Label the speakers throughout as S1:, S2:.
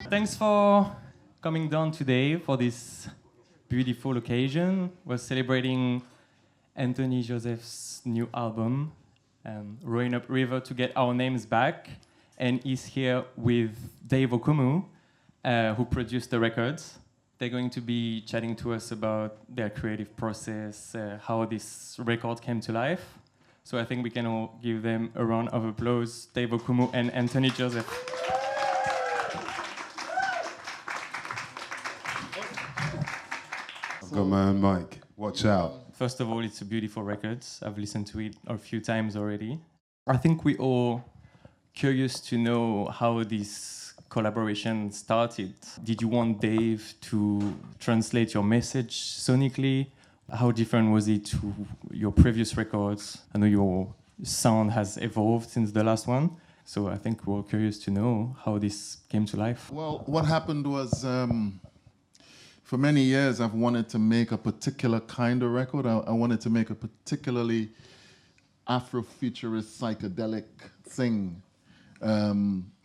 S1: Thanks for coming down today for this beautiful occasion. We're celebrating Anthony Joseph's new album, Rowing Up River to Get Our Names Back. And he's here with Dave Okumu, who produced the records. They're going to be chatting to us about their creative process, how this record came to life. So I think we can all give them a round of applause, Dave Okumu and Anthony Joseph.
S2: I've got my own mic. Watch out.
S1: First of all, it's a beautiful record. I've listened to it a few times already. I think we all curious to know how this collaboration started. Did you want Dave to translate your message sonically? How different was it to your previous records? I know your sound has evolved since the last one. So I think we're curious to know how this came to life.
S3: Well, what happened was, for many years, I've wanted to make a particular kind of record. I wanted to make a particularly Afrofuturist psychedelic thing.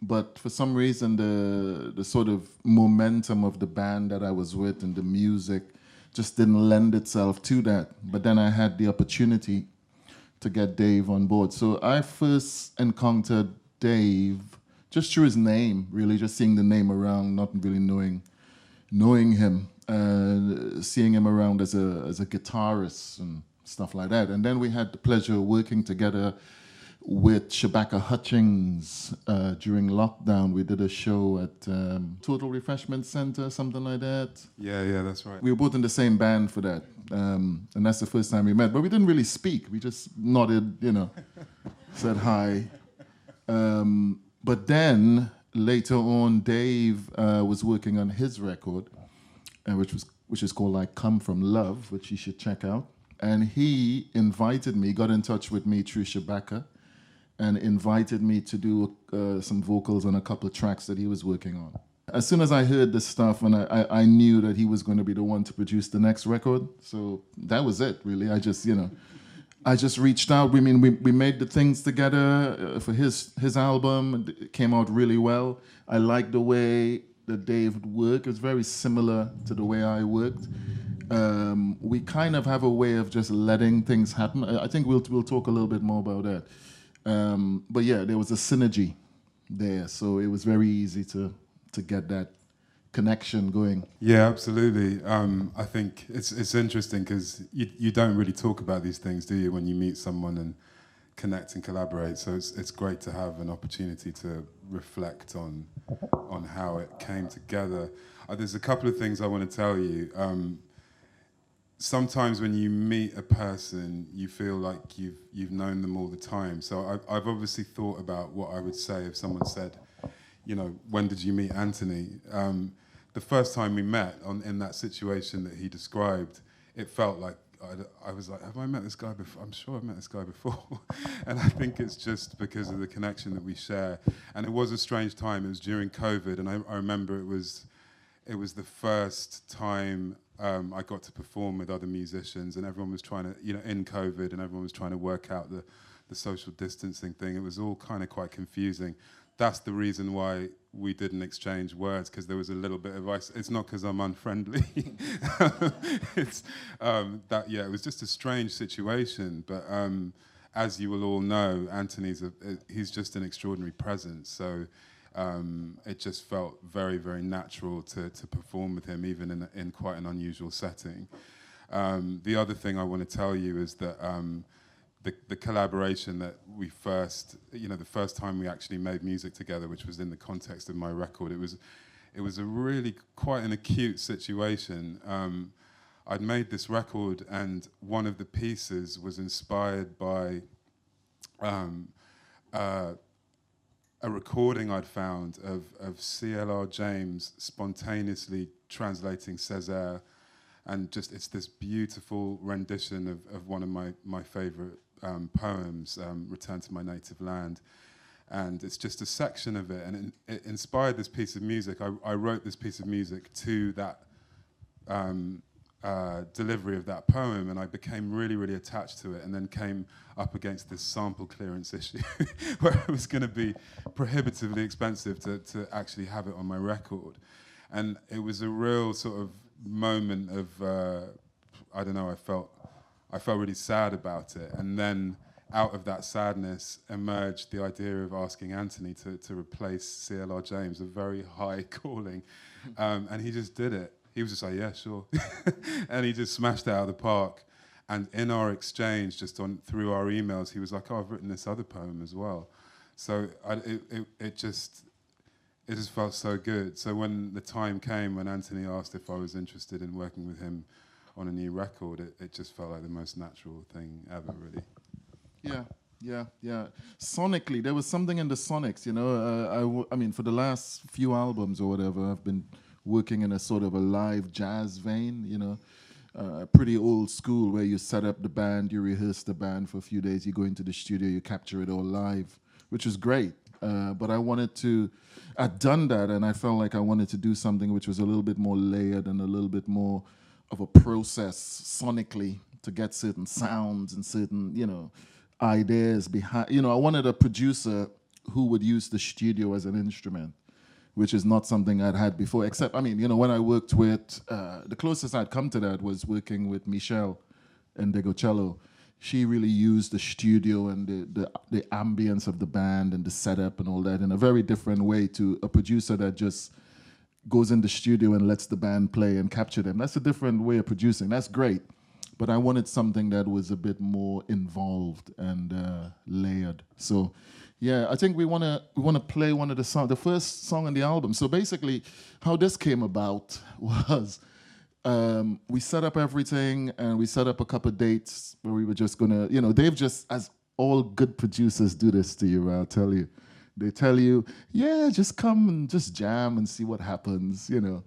S3: But for some reason, the sort of momentum of the band that I was with and the music just didn't lend itself to that. But then I had the opportunity to get Dave on board. So I first encountered Dave just through his name, really, just seeing the name around, not really knowing him, seeing him around as a guitarist and stuff like that. And then we had the pleasure of working together with Shabaka Hutchings during lockdown. We did a show at Total Refreshment Center, something like that.
S2: Yeah, that's right.
S3: We were both in the same band for that. And that's the first time we met. But we didn't really speak. We just nodded, said hi. But then, later on, Dave was working on his record, which is called like Come From Love, which you should check out. And he invited me, got in touch with me through Shabaka, and invited me to do some vocals on a couple of tracks that he was working on. As soon as I heard this stuff, and I knew that he was going to be the one to produce the next record, so that was it, really. I just reached out. We made the things together for his album. It came out really well. I liked the way that Dave would work. It was very similar to the way I worked. We kind of have a way of just letting things happen. I think we'll talk a little bit more about that. But yeah, there was a synergy there, so it was very easy to get that connection going.
S2: Yeah, absolutely. I think it's interesting because you don't really talk about these things, do you, when you meet someone and connect and collaborate? So it's great to have an opportunity to reflect on how it came together. There's a couple of things I want to tell you. Sometimes when you meet a person, you feel like you've known them all the time. So I've obviously thought about what I would say if someone said, when did you meet Anthony? The first time we met in that situation that he described, it felt like I was like, have I met this guy before? I'm sure I've met this guy before. And I think it's just because of the connection that we share. And it was a strange time. It was during COVID, and I remember it was the first time I got to perform with other musicians, and everyone was trying to, in COVID, and everyone was trying to work out the social distancing thing. It was all kind of quite confusing. That's the reason why we didn't exchange words, because there was a little bit of it's not because I'm unfriendly. It's it was just a strange situation. But as you will all know, Anthony's he's just an extraordinary presence. So it just felt very, very natural to perform with him, even in quite an unusual setting. The other thing I want to tell you is that the collaboration that we first, the first time we actually made music together, which was in the context of my record, it was a really quite an acute situation. I'd made this record, and one of the pieces was inspired by a recording I'd found of C.L.R. James spontaneously translating Césaire, and it's this beautiful rendition of one of my favorite poems, Return to My Native Land. And it's just a section of it, and it inspired this piece of music. I wrote this piece of music to that delivery of that poem, and I became really, really attached to it, and then came up against this sample clearance issue where it was going to be prohibitively expensive to actually have it on my record. And it was a real sort of moment of, I don't know, I felt really sad about it. And then out of that sadness emerged the idea of asking Anthony to replace CLR James, a very high calling. And he just did it. He was just like, yeah, sure. And he just smashed it out of the park. And in our exchange, just through our emails, he was like, oh, I've written this other poem as well. So it just felt so good. So when the time came when Anthony asked if I was interested in working with him on a new record, it just felt like the most natural thing ever, really.
S3: Yeah. Sonically, there was something in the sonics, you know. I mean, for the last few albums or whatever, I've been working in a sort of a live jazz vein, you know. Pretty old school, where you set up the band, you rehearse the band for a few days, you go into the studio, you capture it all live, which is great. But I'd done that, and I felt like I wanted to do something which was a little bit more layered and a little bit more of a process sonically to get certain sounds and certain, you know, ideas behind. You know, I wanted a producer who would use the studio as an instrument, which is not something I'd had before, except, I mean, you know, when I worked with, the closest I'd come to that was working with Michelle and Degocello. She really used the studio and the ambience of the band and the setup and all that in a very different way to a producer that just goes in the studio and lets the band play and capture them. That's a different way of producing. That's great. But I wanted something that was a bit more involved and layered. So, yeah, I think we want to play one of the first song on the album. So basically, how this came about was we set up everything, and we set up a couple of dates where we were just gonna, you know, Dave just, as all good producers do this to you, I'll tell you. They tell you, yeah, just come and just jam and see what happens, you know.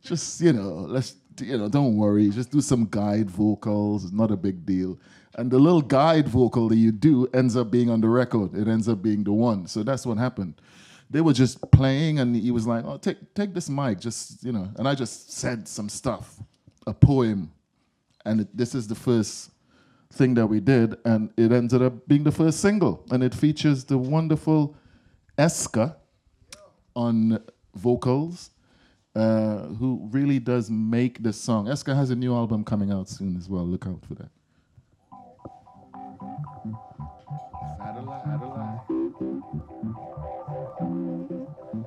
S3: Just, you know, don't worry, just do some guide vocals, it's not a big deal. And the little guide vocal that you do ends up being on the record. It ends up being the one. So that's what happened. They were just playing, and he was like, oh, take this mic, just, you know. And I just said some stuff, a poem. And this is the first thing that we did, and it ended up being the first single. And it features the wonderful Eska on vocals, who really does make the song. Eska has a new album coming out soon as well. Look out for that.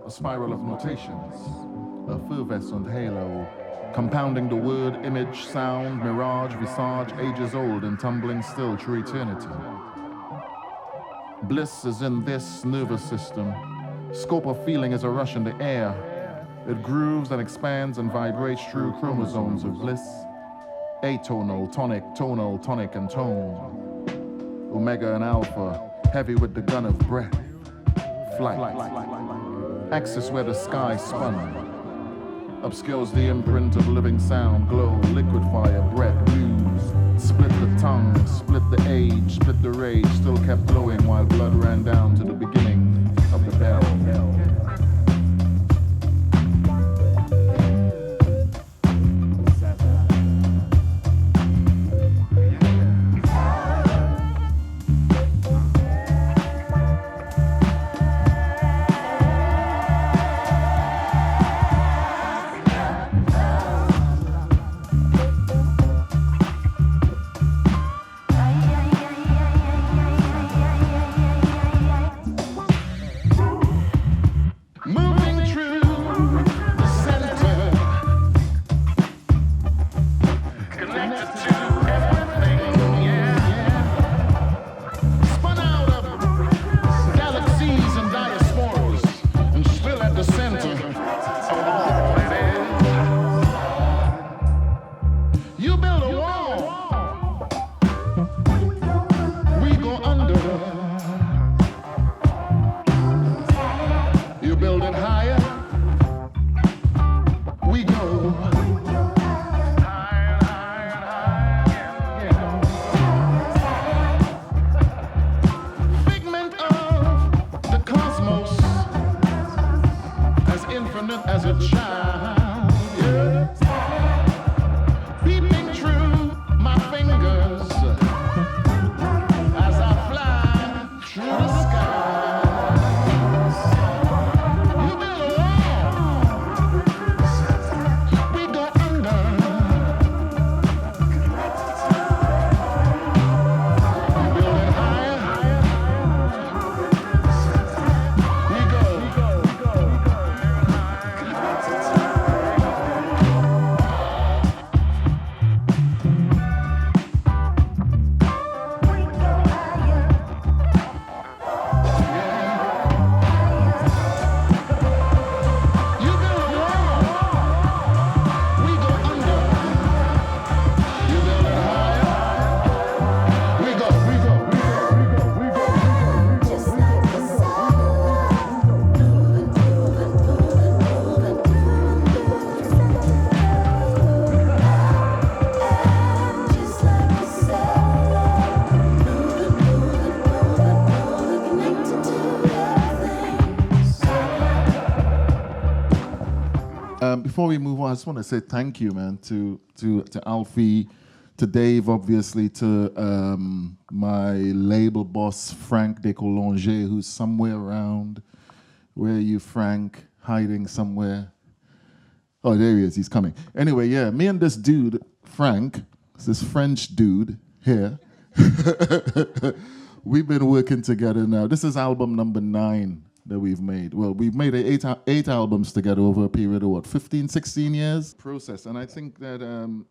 S3: A spiral of notations, a effervescent halo, compounding the word, image, sound, mirage, visage, ages old and tumbling still through eternity. Bliss is in this nervous system. Scope of feeling is a rush in the air. It grooves and expands and vibrates through chromosomes of bliss. Atonal, tonic, and tone. Omega and alpha, heavy with the gun of breath. Flight. Axis where the sky spun. Obscures the imprint of living sound, glow, liquid fire, breath, blues. Split the tongue, split the age, split the rage, still kept glowing while blood ran down to the beginning of the bell. As a child, yeah. Beat me Before we move on, I just want to say thank you, man, to Alfie, to Dave, obviously, to my label boss, Frank Descoulanger, who's somewhere around. Where are you, Frank? Hiding somewhere? Oh, there he is. He's coming. Anyway, yeah, me and this dude, Frank, this French dude here, we've been working together now. This is album number 9 that we've made. Well, we've made 8 albums together over a period of, what, 15, 16 years? Process. And I think that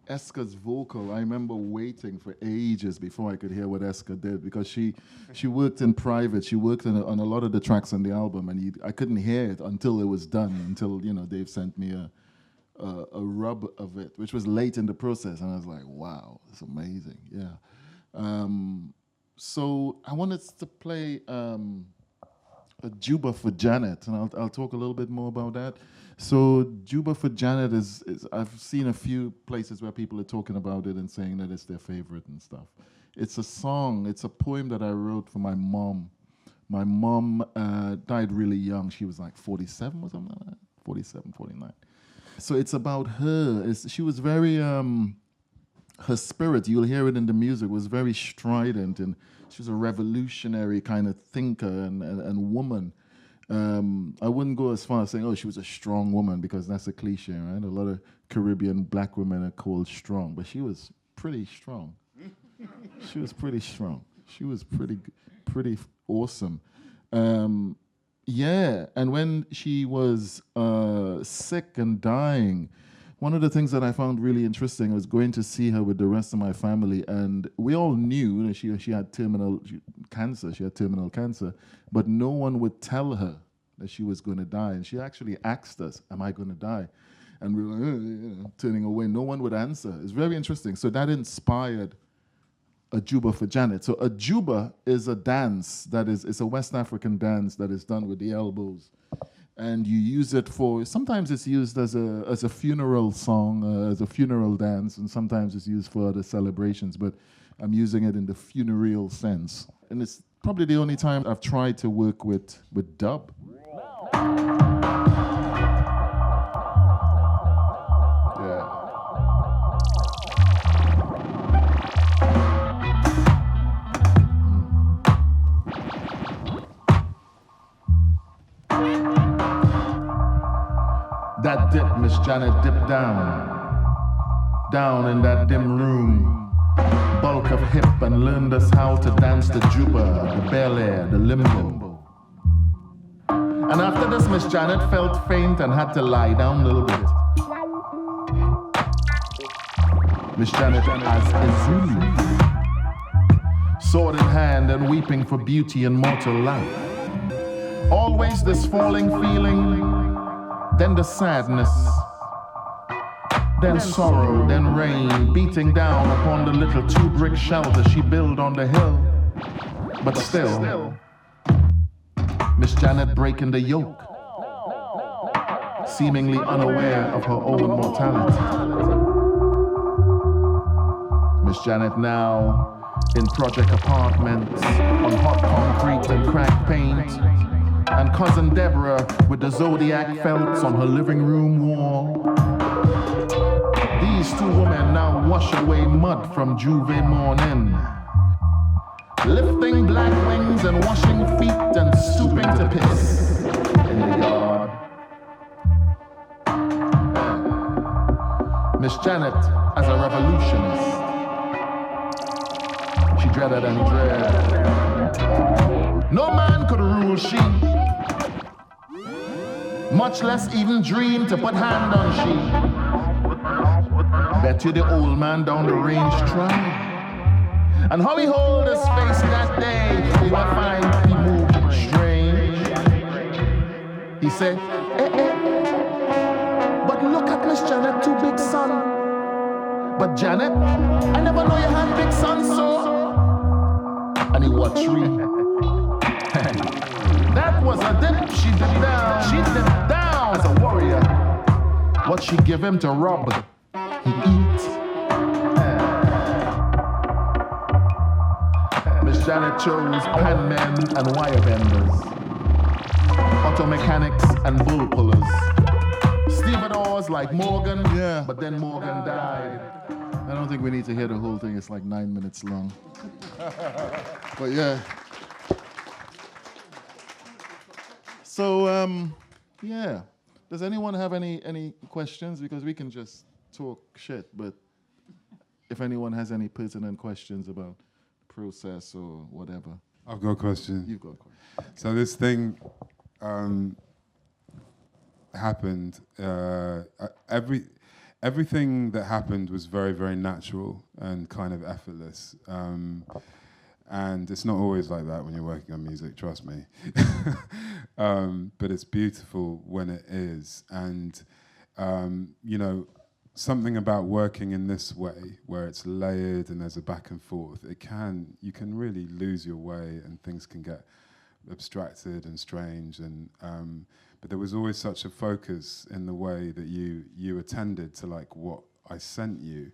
S3: Eska's vocal, I remember waiting for ages before I could hear what Eska did, because she worked in private. She worked on a lot of the tracks on the album, and I couldn't hear it until it was done, until, Dave sent me a rub of it, which was late in the process. And I was like, wow, it's amazing. Yeah. So I wanted to play a Juba for Janet, and I'll talk a little bit more about that. So Juba for Janet is I've seen a few places where people are talking about it and saying that it's their favorite and stuff. It's a song, it's a poem that I wrote for my mom. My mom died really young. She was like 47 or something like that, 47, 49. So it's about her. She was very, her spirit, you'll hear it in the music, was very strident, and she was a revolutionary kind of thinker and woman. I wouldn't go as far as saying, oh, she was a strong woman, because that's a cliche, right? A lot of Caribbean black women are called strong, but she was pretty strong. She was pretty strong. She was pretty awesome. Yeah, and when she was sick and dying, one of the things that I found really interesting was going to see her with the rest of my family, and we all knew that she had terminal cancer. She had terminal cancer, but no one would tell her that she was going to die. And she actually asked us, "Am I going to die?" And we were turning away. No one would answer. It's very interesting. So that inspired a Juba for Janet. So a Juba is a dance it's a West African dance that is done with the elbows. And you use it for, sometimes it's used as a funeral song, as a funeral dance, and sometimes it's used for other celebrations, but I'm using it in the funereal sense. And it's probably the only time I've tried to work with dub. Yeah. That dip, Miss Janet, dip down in that dim room, bulk of hip, and learned us how to dance the juba, the bel air, the limbo. And after this, Miss Janet felt faint and had to lie down a little bit. Miss Janet as a Zulu, sword in hand and weeping for beauty and mortal life. Always this falling feeling, then the sadness, then sorrow, then rain, beating down upon the little 2-brick shelter she built on the hill. But still, Miss Janet breaking the yoke, seemingly unaware of her own mortality. Miss Janet now in project apartments, on hot concrete and cracked paint, and cousin Deborah with the zodiac felts on her living room wall. These 2 women now wash away mud from Juve morning, lifting black wings and washing feet and stooping to piss in the yard. Miss Janet as a revolutionist, she dreaded and dread. No man could rule she, much less even dream to put hand on she. Bet you the old man down the range tried. And how he hold his face that day, we will find he moved strange. He said, but look at Miss Janet, 2 big son. But Janet, I never know you had big sons, so. And he watched read. That was a dip, she dipped down. She dipped down as a warrior. What she give him to rob, he eat. Miss Janet chose pan men and wire benders, auto mechanics and bull pullers, Steve troubadours like Morgan, yeah, but then Morgan died. I don't think we need to hear the whole thing. It's like 9 minutes long. But yeah. So, yeah. Does anyone have any questions? Because we can just talk shit, but if anyone has any pertinent questions about process or whatever.
S2: I've got a question.
S3: You've got a question.
S2: So this thing happened. Everything that happened was very, very natural and kind of effortless. And it's not always like that when you're working on music, trust me. But it's beautiful when it is. And, you know, something about working in this way, where it's layered and there's a back and forth, you can really lose your way and things can get abstracted and strange. And but there was always such a focus in the way that you attended to like what I sent you.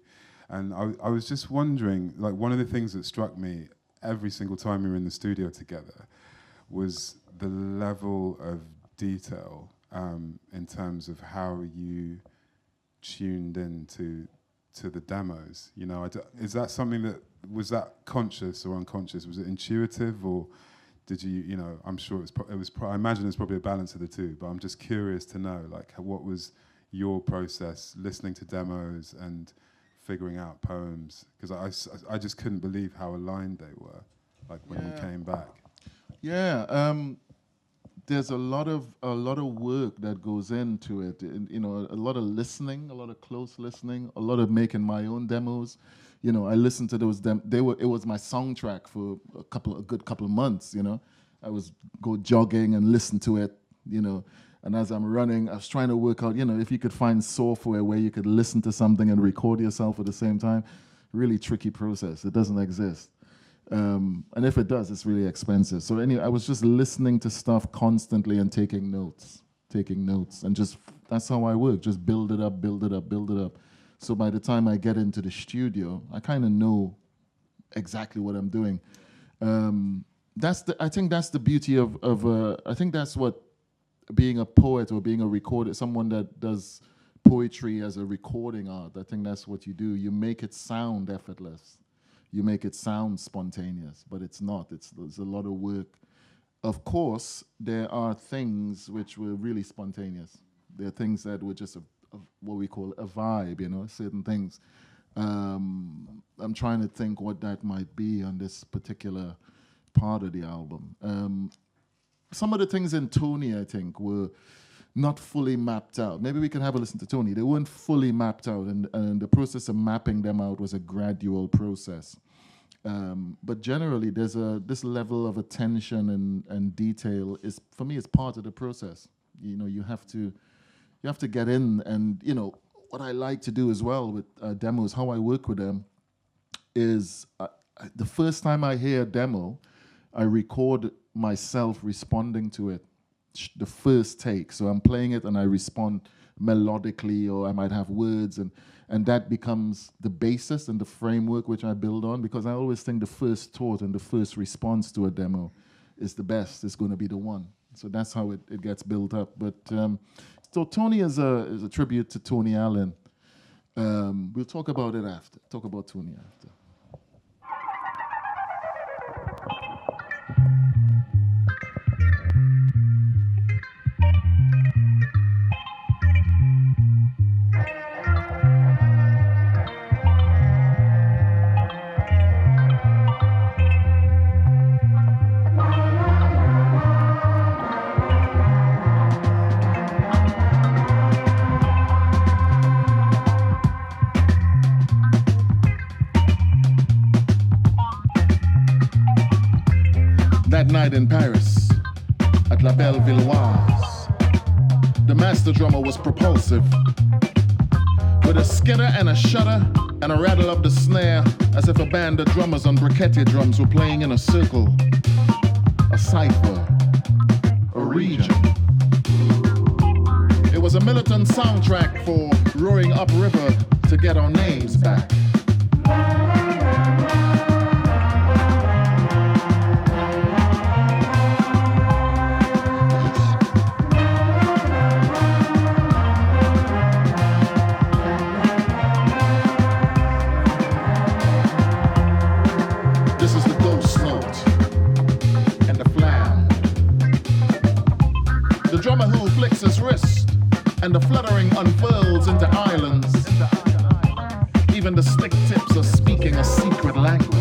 S2: And I was just wondering, like one of the things that struck me every single time we were in the studio together was the level of detail in terms of how you tuned in to the demos. You know, is that something was that conscious or unconscious? Was it intuitive, or did you know, I'm sure I imagine it's probably a balance of the two, but I'm just curious to know, like, what was your process listening to demos and figuring out poems? Because I just couldn't believe how aligned they were, like when you came back.
S3: Yeah, there's a lot of work that goes into it. And, you know, a lot of listening, a lot of close listening, a lot of making my own demos. You know, I listened to those it was my soundtrack for a good couple of months. You know, I was go jogging and listen to it. You know, and as I'm running, I was trying to work out, you know, if you could find software where you could listen to something and record yourself at the same time. Really tricky process. It doesn't exist. And if it does, it's really expensive. So anyway, I was just listening to stuff constantly and taking notes, and just, that's how I work. Just build it up, build it up, build it up. So by the time I get into the studio, I kind of know exactly what I'm doing. I think that's the beauty of I think that's what being a poet or being a recorder, someone that does poetry as a recording art, I think that's what you do. You make it sound effortless. You make it sound spontaneous, but it's not. There's a lot of work. Of course, there are things which were really spontaneous. There are things that were just what we call a vibe, you know, certain things. I'm trying to think what that might be on this particular part of the album. Some of the things in Tony, I think, were not fully mapped out. Maybe we can have a listen to Tony. They weren't fully mapped out, and the process of mapping them out was a gradual process. But generally, there's this level of attention and detail is, for me, is part of the process. You know, you have to get in, and you know what I like to do as well with demos. How I work with them is the first time I hear a demo, I record myself responding to it. The first take. So I'm playing it and I respond melodically, or I might have words, and that becomes the basis and the framework which I build on, because I always think the first thought and the first response to a demo is the best. It's going to be the one. So that's how it gets built up. But so Tony is a tribute to Tony Allen. We'll talk about it after. Talk about Tony after. That night in Paris, at La Belle Villoise, the master drummer was propulsive, with a skitter and a shudder and a rattle of the snare, as if a band of drummers on briquette drums were playing in a circle, a cipher, a region. It was a militant soundtrack for rowing upriver to get our names back. Everything unfurls into islands. Even the stick tips are speaking a secret language.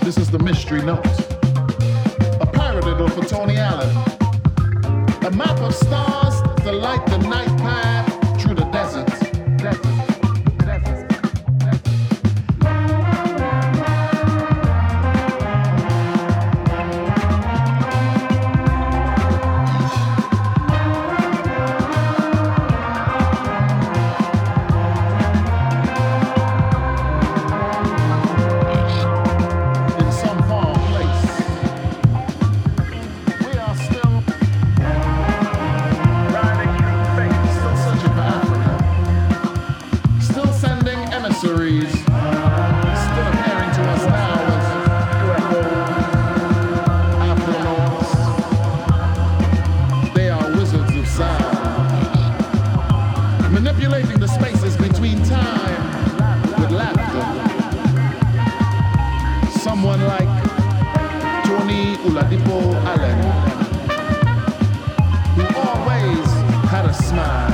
S3: This is the mystery note. A paradiddle for Tony Allen. A map of stars to light the night path through the desert. Manipulating the spaces between time with laughter. Someone like Tony Oladipo Allen, who always had a smile.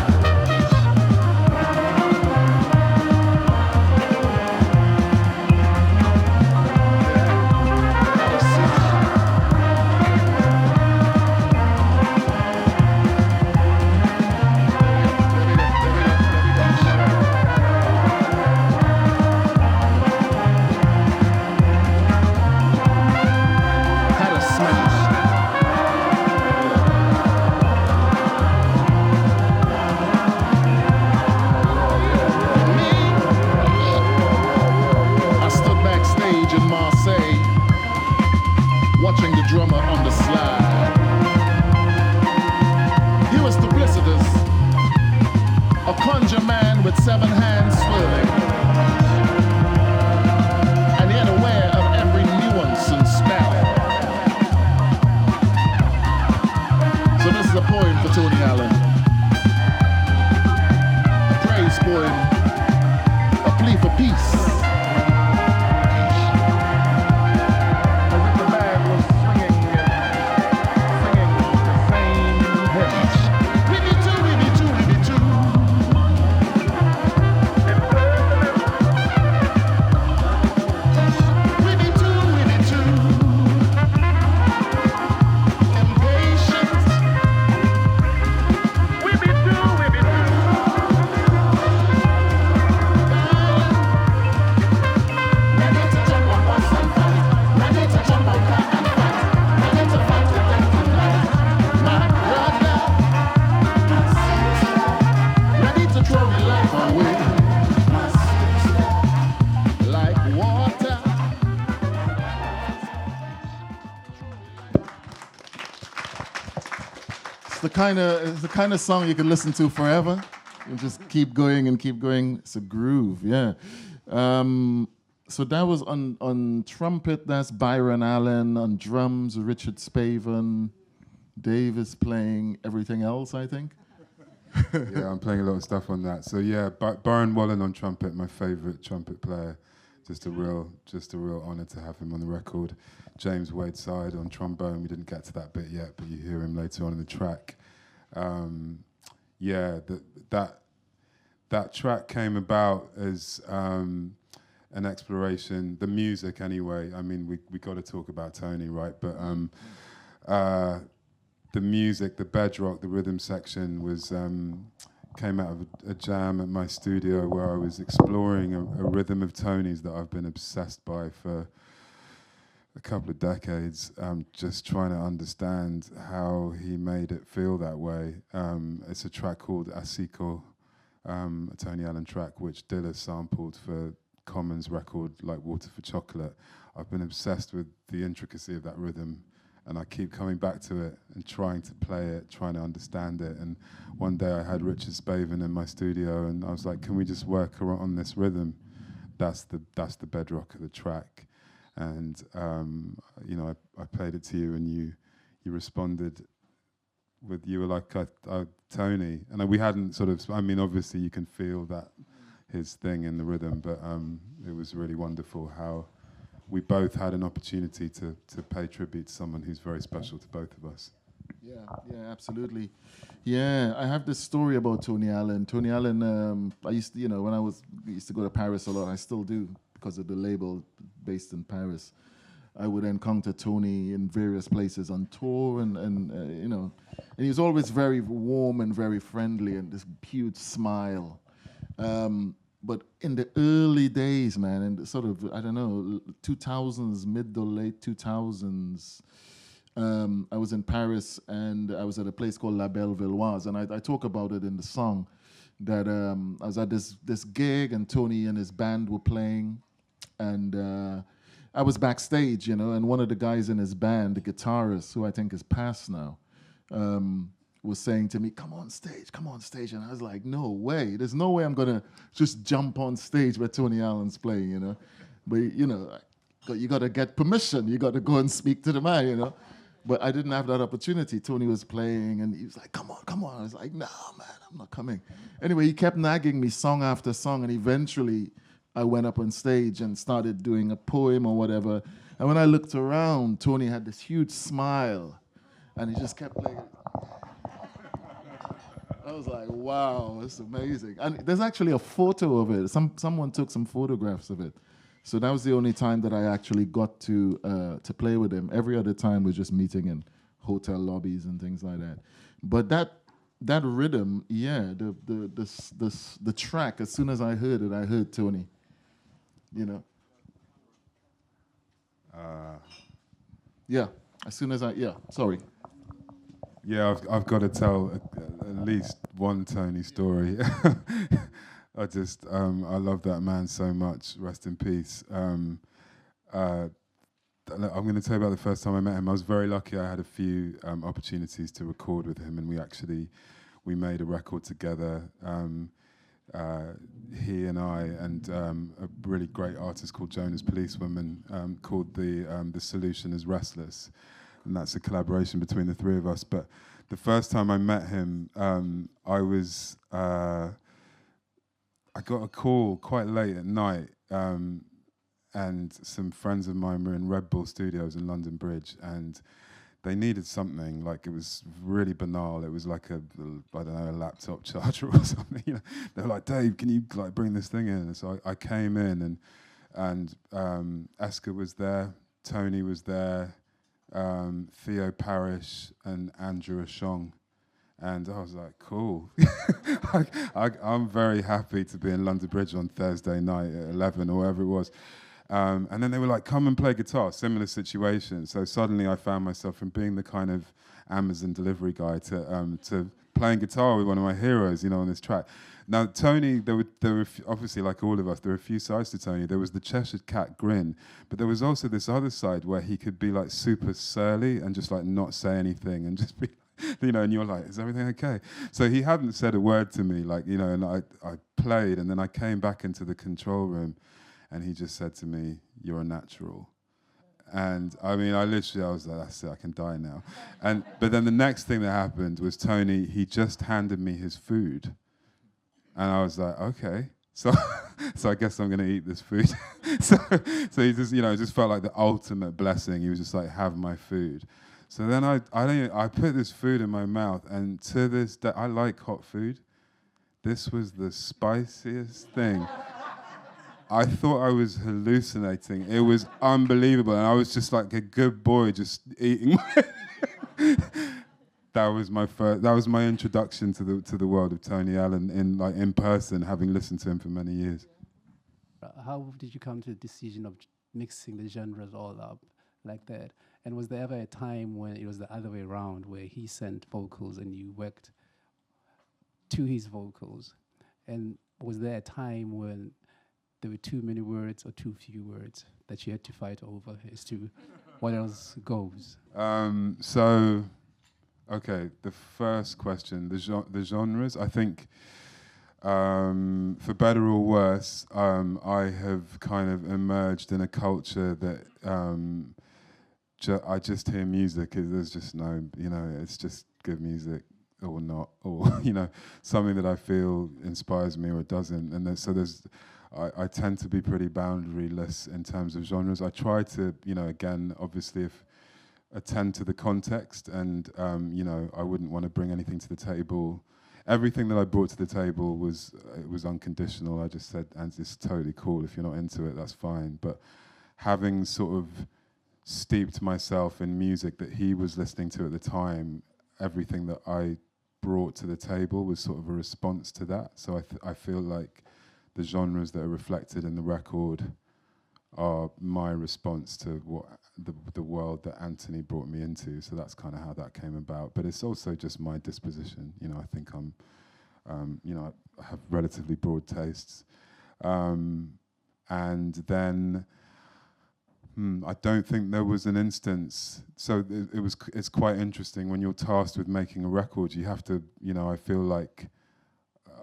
S3: Watching the drummer on the slide. He was duplicitous, a conjure man with 7 hands swirling, and yet aware of every nuance and spell. So this is a poem for Tony Allen, a praise poem, a plea for peace. It's the kind of song you can listen to forever. You just keep going and keep going. It's a groove, yeah. So that was on trumpet, that's Byron Allen. On drums, Richard Spaven. Dave is playing everything else, I think.
S2: Yeah, I'm playing a lot of stuff on that. So yeah, Byron Wallen on trumpet, my favorite trumpet player. Just a real honor to have him on the record. James Wadeside on trombone. We didn't get to that bit yet, but you hear him later on in the track. That track came about as an exploration, the music anyway. I mean, we got to talk about Tony, right? But the music, the bedrock, the rhythm section was came out of a jam at my studio where I was exploring a rhythm of Tony's that I've been obsessed by for a couple of decades, just trying to understand how he made it feel that way. It's a track called Asiko, a Tony Allen track, which Dilla sampled for Common's record, like Water for Chocolate. I've been obsessed with the intricacy of that rhythm, and I keep coming back to it and trying to play it, trying to understand it. And one day I had Richard Spaven in my studio, and I was like, can we just work on this rhythm? That's the bedrock of the track. And I played it to you, and you responded with, you were like, Tony. And we hadn't sort of, I mean, obviously you can feel that his thing in the rhythm, but it was really wonderful how we both had an opportunity to pay tribute to someone who's very special to both of us.
S3: Yeah, absolutely. Yeah, I have this story about Tony Allen. Tony Allen, I used to, when I used to go to Paris a lot, I still do because of the label based in Paris. I would encounter Tony in various places on tour, and he was always very warm and very friendly, and this huge smile. But in the early days, man, in the sort of, I don't know, 2000s, mid to late 2000s, I was in Paris and I was at a place called La Belle Villoise, and I talk about it in the song that I was at this gig and Tony and his band were playing, and I was backstage, and one of the guys in his band, the guitarist, who I think is passed now, was saying to me, come on stage. And I was like, no way. There's no way I'm going to just jump on stage where Tony Allen's playing, But, you got to get permission. You got to go and speak to the man, But I didn't have that opportunity. Tony was playing, and he was like, come on. I was like, no, man, I'm not coming. Anyway, he kept nagging me song after song, and eventually I went up on stage and started doing a poem or whatever. And when I looked around, Tony had this huge smile, and he just kept playing. I was like, wow, it's amazing. And there's actually a photo of it. Someone took some photographs of it. So that was the only time that I actually got to play with him. Every other time was just meeting in hotel lobbies and things like that. But that rhythm, yeah, the track, as soon as I heard it, I heard Tony. Yeah, as soon as sorry.
S2: Yeah, I've got to tell at least one Tony story. I love that man so much. Rest in peace. I'm going to tell you about the first time I met him. I was very lucky. I had a few opportunities to record with him, and we made a record together. He and I and a really great artist called Jonas Policewoman called The Solution is Restless. And that's a collaboration between the three of us. But the first time I met him, I got a call quite late at night, and some friends of mine were in Red Bull Studios in London Bridge, and they needed something. Like, it was really banal. It was like a laptop charger or something. They were like, Dave, can you bring this thing in? And so I came in, and Esker was there, Tony was there, Theo Parrish and Andrew Ashong, and I was like, cool. I'm very happy to be in London Bridge on Thursday night at 11 or whatever it was. And then they were like, come and play guitar, similar situation. So suddenly I found myself from being the kind of Amazon delivery guy to playing guitar with one of my heroes, on this track. Now, Tony, there were obviously, like all of us, there were a few sides to Tony. There was the Cheshire Cat grin, but there was also this other side where he could be like super surly and just like not say anything and just be, and you're like, is everything okay? So he hadn't said a word to me, and I played, and then I came back into the control room, and he just said to me, you're a natural. And I was like, that's it, I can die now. But then the next thing that happened was Tony, he just handed me his food. And I was like, okay, so I guess I'm gonna eat this food. so he just, it just felt like the ultimate blessing. He was just like, have my food. So then I put this food in my mouth, and to this day, I like hot food. This was the spiciest thing. I thought I was hallucinating. It was unbelievable, and I was just like a good boy, just eating. That was my introduction to the world of Tony Allen in person, having listened to him for many years.
S4: How did you come to the decision of mixing the genres all up like that? And was there ever a time when it was the other way around, where he sent vocals and you worked to his vocals? And was there a time when there were too many words or too few words that you had to fight over as to what else goes?
S2: Okay, the first question, the genres, I think, for better or worse, I have kind of emerged in a culture that I just hear music. There's just no, it's just good music or not, or, something that I feel inspires me or doesn't. And I tend to be pretty boundaryless in terms of genres. I try to, again, obviously, if attend to the context, and you know, I wouldn't want to bring anything to the table. Everything that I brought to the table was unconditional. I just said, and it's totally cool. If you're not into it, that's fine. But having sort of steeped myself in music that he was listening to at the time, everything that I brought to the table was sort of a response to that. So I feel like the genres that are reflected in the record are my response to what the world that Anthony brought me into. So that's kind of how that came about. But it's also just my disposition. You know, I think I'm, you know, I have relatively broad tastes. And then I don't think there was an instance. So it's quite interesting when you're tasked with making a record. You have to, you know, I feel like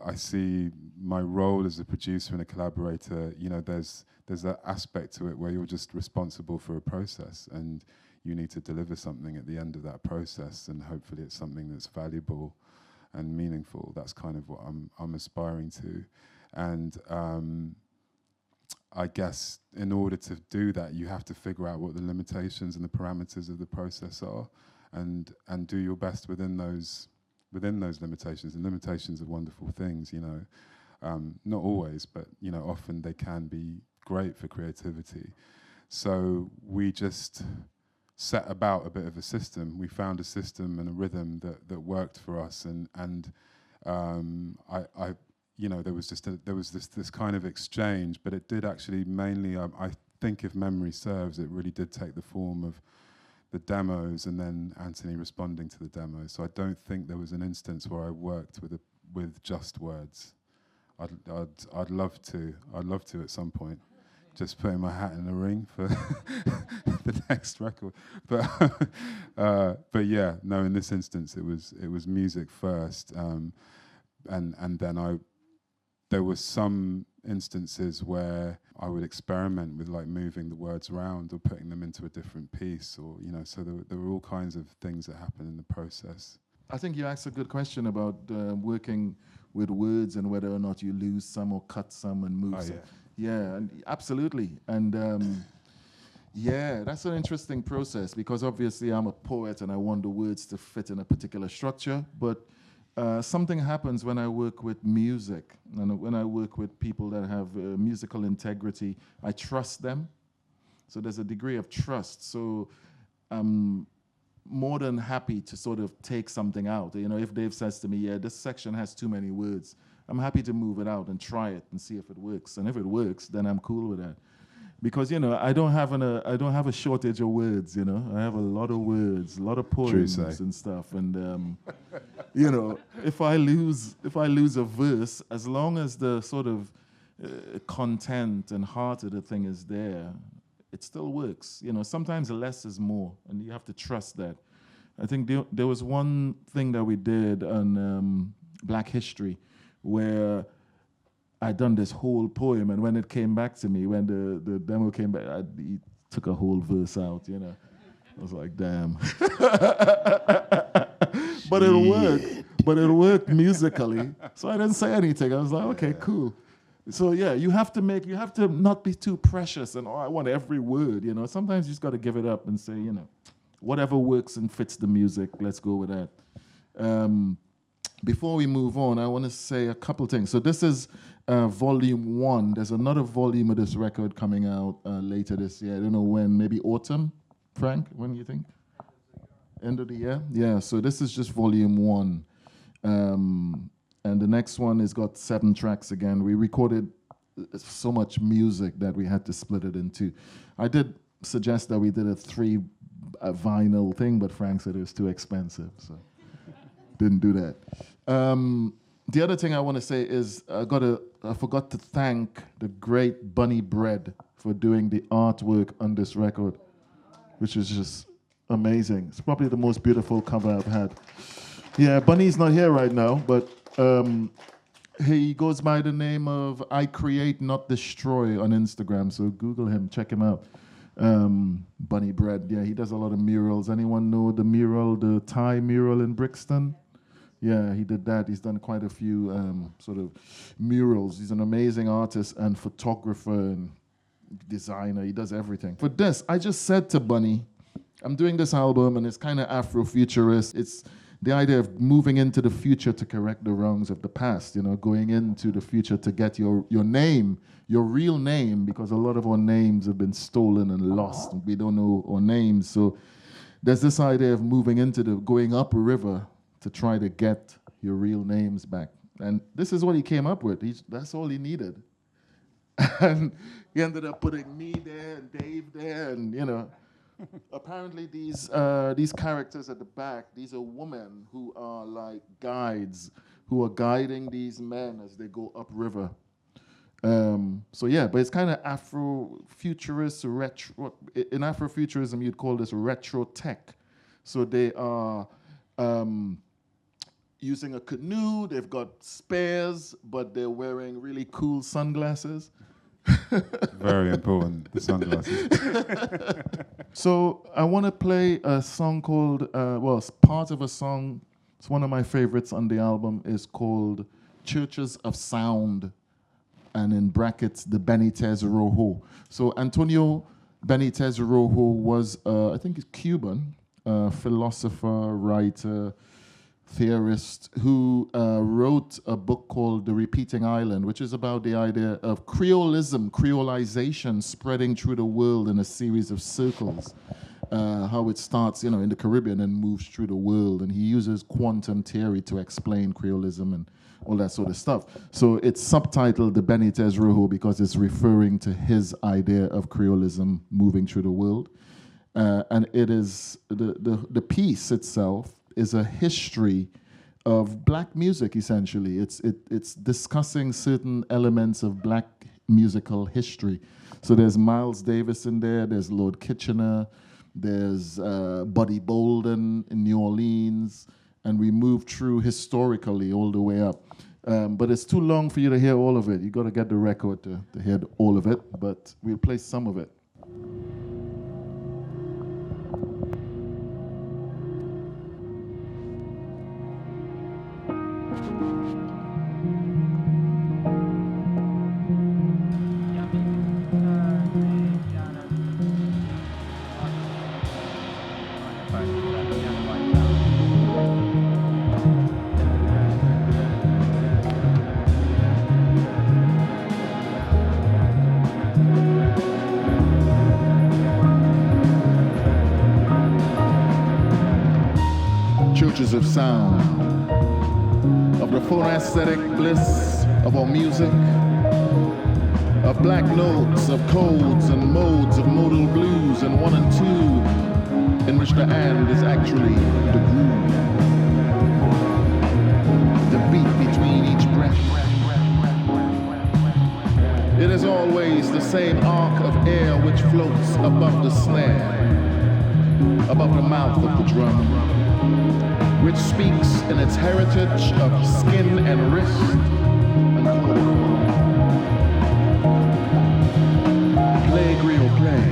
S2: I see my role as a producer and a collaborator. You know, there's that aspect to it where you're just responsible for a process, and you need to deliver something at the end of that process, and hopefully it's something that's valuable and meaningful. That's kind of what I'm aspiring to, and I guess in order to do that, you have to figure out what the limitations and the parameters of the process are, and do your best within those limitations. And limitations are wonderful things, you know. Not always, but you know, often they can be great for creativity. So we just set about a bit of a system. We found a system and a rhythm that worked for us, and I you know, there was this kind of exchange, but it did actually mainly, I think if memory serves, it really did take the form of the demos and then Anthony responding to the demos. So I don't think there was an instance where I worked with just words. I'd love to at some point, just putting my hat in the ring for the next record. But yeah, no, in this instance it was music first, and then there were some instances where I would experiment with like moving the words around or putting them into a different piece, or you know, so there were all kinds of things that happened in the process.
S3: I think you asked a good question about working with words and whether or not you lose some or cut some and move some. Yeah, and absolutely. And yeah, that's an interesting process, because obviously I'm a poet and I want the words to fit in a particular structure, but something happens when I work with music, and when I work with people that have musical integrity. I trust them, so there's a degree of trust. So I'm more than happy to sort of take something out. You know, if Dave says to me, yeah, this section has too many words, I'm happy to move it out and try it and see if it works. And if it works, then I'm cool with that. Because, you know, I don't have a shortage of words, you know. I have a lot of words, a lot of poems and stuff. And, you know, if I lose a verse, as long as the sort of content and heart of the thing is there, it still works. You know, sometimes less is more, and you have to trust that. I think there was one thing that we did on Black History where I'd done this whole poem, and when it came back to me, when the demo came back, he took a whole verse out, you know. I was like, damn. But it worked musically. So I didn't say anything. I was like, okay, cool. So yeah, you have to not be too precious and, I want every word, you know. Sometimes you just got to give it up and say, you know, whatever works and fits the music, let's go with that. Before we move on, I want to say a couple things. So this is volume 1. There's another volume of this record coming out later this year. I don't know when, maybe autumn. Frank, when do you think? End of the year? Yeah, so this is just volume 1. And the next one has got 7 tracks again. We recorded so much music that we had to split it in 2. I did suggest that we did a 3 vinyl thing, but Frank said it was too expensive, so didn't do that. The other thing I want to say is I forgot to thank the great Bunny Bread for doing the artwork on this record, which is just amazing. It's probably the most beautiful cover I've had. Yeah, Bunny's not here right now, but he goes by the name of I Create Not Destroy on Instagram, so Google him, check him out. Bunny Bread, yeah, he does a lot of murals. Anyone know the Thai mural in Brixton? Yeah, he did that. He's done quite a few sort of murals. He's an amazing artist and photographer and designer. He does everything. For this, I just said to Bunny, I'm doing this album, and it's kind of Afrofuturist. It's the idea of moving into the future to correct the wrongs of the past, you know, going into the future to get your name, your real name, because a lot of our names have been stolen and lost. And we don't know our names. So there's this idea of moving into going up a river to try to get your real names back. And this is what he came up with. That's all he needed. And he ended up putting me there and Dave there, and, you know. Apparently these characters at the back, these are women who are like guides, who are guiding these men as they go upriver. So yeah, but it's kind of Afrofuturist, retro. In Afrofuturism, you'd call this retro tech. So they are using a canoe, they've got spares, but they're wearing really cool sunglasses.
S2: Very important, the sunglasses.
S3: So I want to play a song called, it's part of a song, it's one of my favorites on the album, is called Churches of Sound, and in brackets, the Benitez Rojo. So Antonio Benitez Rojo was, I think he's Cuban, philosopher, writer, theorist, who wrote a book called The Repeating Island, which is about the idea of creolization spreading through the world in a series of circles. How it starts, you know, in the Caribbean and moves through the world. And he uses quantum theory to explain creolism and all that sort of stuff. So it's subtitled The Benitez Rojo because it's referring to his idea of creolism moving through the world. And it is, the piece itself is a history of black music, essentially. It's discussing certain elements of black musical history. So there's Miles Davis in there, there's Lord Kitchener, there's Buddy Bolden in New Orleans, and we move through historically all the way up. But it's too long for you to hear all of it. You got to get the record to hear all of it, but we'll play some of it. Churches of sound, of the phonoaesthetic bliss of our music, of black notes, of codes and modes of modal blues and 1 and 2, in which the and is actually the groove, the beat between each breath. It is always the same arc of air which floats above the snare, above the mouth of the drum, which speaks in its heritage of skin and wrist and chord. Play griot, play.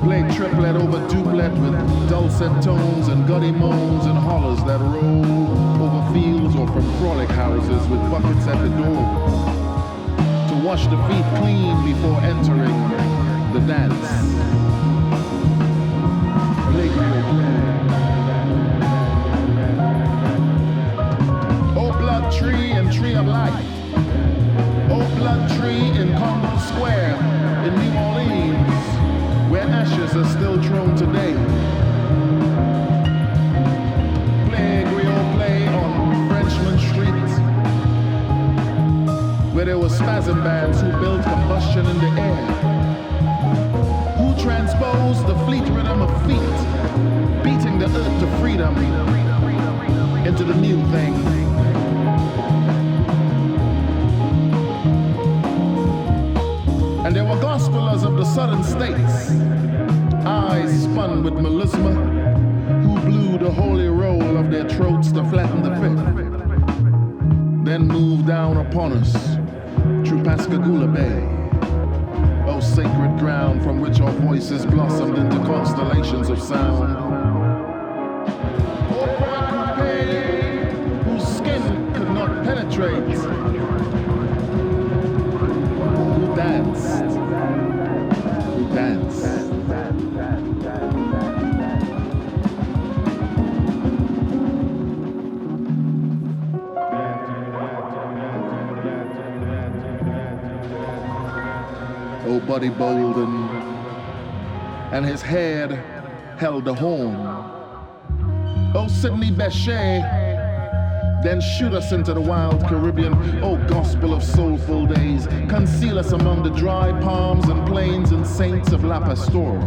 S3: Play triplet over duplet with dulcet tones and gutty moans and hollers that roll over fields or from frolic houses with buckets at the door to wash the feet clean before entering the dance. Play griot, play. Tree and tree of life. Oh, blood tree in Congo Square in New Orleans, where ashes are still thrown today. Play griot, play on Frenchman Street, where there were spasm bands who built combustion in the air, who transposed the fleet rhythm of feet, beating the earth to freedom into the new thing. And there were gospelers of the southern states, eyes spun with melisma, who blew the holy roll of their throats to flatten the fifth, then moved down upon us through Pascagoula Bay, oh sacred ground from which our voices blossomed into constellations of sound. Oh, Coupe, whose skin could not penetrate, who danced. body bold, and his head held the horn. Oh, Sidney Bechet, then shoot us into the wild Caribbean. Oh, gospel of soulful days, conceal us among the dry palms and plains and saints of La Pastora,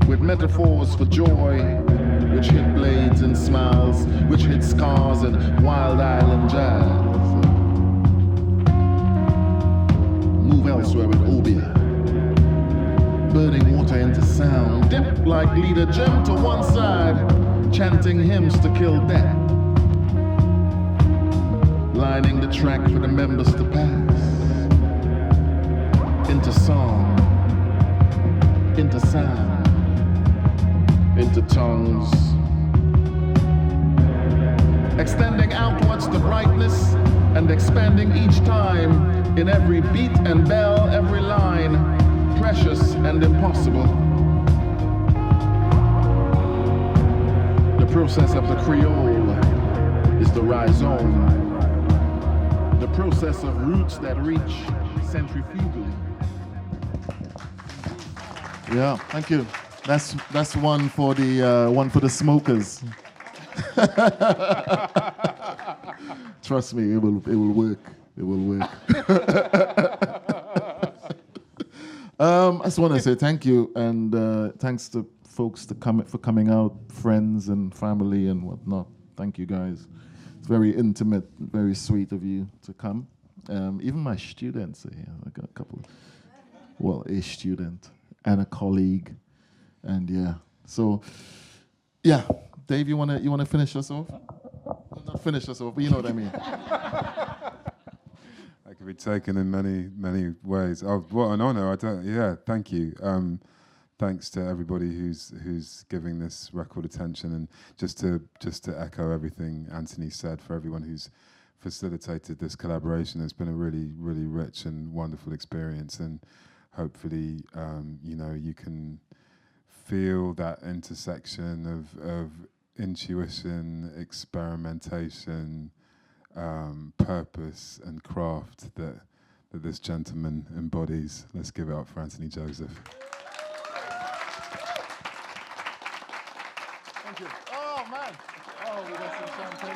S3: with metaphors for joy, which hit blades and smiles, which hit scars and wild island jazz. Move elsewhere with Obia, burning water into sound, dip like leader Jim to one side, chanting hymns to kill death, lining the track for the members to pass, into song, into sound, into tongues, extending outwards to brightness and expanding each time in every beat and bell, every line, precious and impossible. The process of the Creole is the rhizome, the process of roots that reach centrifugally. Yeah, thank you. That's one for the smokers. Trust me, it will work. It will work. I just want to say thank you, and thanks to folks for coming out, friends and family and whatnot. Thank you guys. It's very intimate, very sweet of you to come. Even my students are here. I got a couple. Well, a student and a colleague, and yeah. So, yeah, Dave, you wanna finish us off? Not finish us off, but you know what I mean.
S2: That could be taken in many ways. Oh, what an honour! Thank you. Thanks to everybody who's giving this record attention, and just to echo everything Anthony said, for everyone who's facilitated this collaboration. It's been a really, really rich and wonderful experience, and hopefully, you can feel that intersection of intuition, experimentation, purpose, and craft that this gentleman embodies. Let's give it up for Anthony Joseph.
S3: Thank you. Oh, man. Oh, we got some champagne.